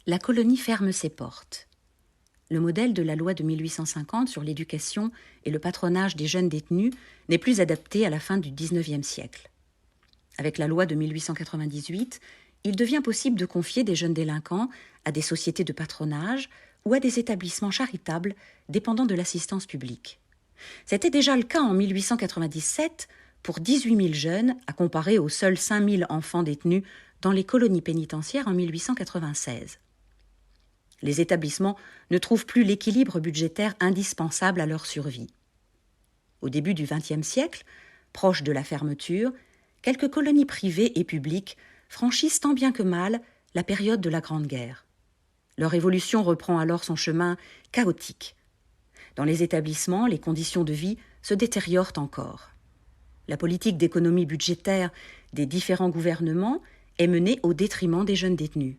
La colonie ferme ses portes. Le modèle de la loi de 1850 sur l'éducation et le patronage des jeunes détenus n'est plus adapté à la fin du XIXe siècle. Avec la loi de 1898, il devient possible de confier des jeunes délinquants à des sociétés de patronage ou à des établissements charitables dépendant de l'assistance publique. C'était déjà le cas en 1897 pour 18 000 jeunes, à comparer aux seuls 5 000 enfants détenus dans les colonies pénitentiaires en 1896. Les établissements ne trouvent plus l'équilibre budgétaire indispensable à leur survie. Au début du XXe siècle, proche de la fermeture, quelques colonies privées et publiques franchissent tant bien que mal la période de la Grande Guerre. Leur évolution reprend alors son chemin chaotique. Dans les établissements, les conditions de vie se détériorent encore. La politique d'économie budgétaire des différents gouvernements est menée au détriment des jeunes détenus.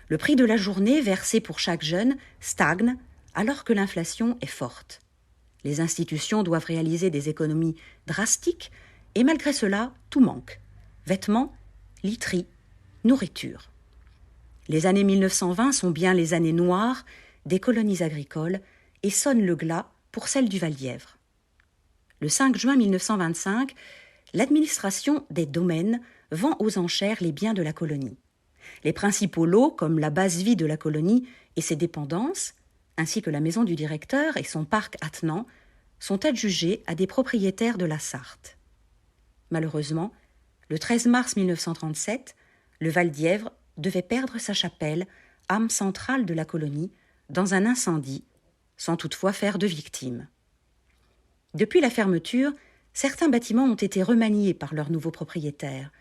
Le prix de la journée versé pour chaque jeune stagne alors que l'inflation est forte. Les institutions doivent réaliser des économies drastiques et malgré cela, tout manque. Vêtements, literie, nourriture. Les années 1920 sont bien les années noires des colonies agricoles et sonnent le glas pour celles du Val-Dièvre. Le 5 juin 1925, l'administration des domaines vend aux enchères les biens de la colonie. Les principaux lots, comme la base-vie de la colonie et ses dépendances, ainsi que la maison du directeur et son parc attenant, sont adjugés à des propriétaires de la Sarthe. Malheureusement, le 13 mars 1937, le Val-Dièvre devait perdre sa chapelle, âme centrale de la colonie, dans un incendie, sans toutefois faire de victimes. Depuis la fermeture, certains bâtiments ont été remaniés par leurs nouveaux propriétaires,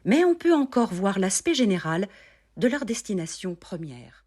mais on peut encore voir l'aspect général de leur destination première.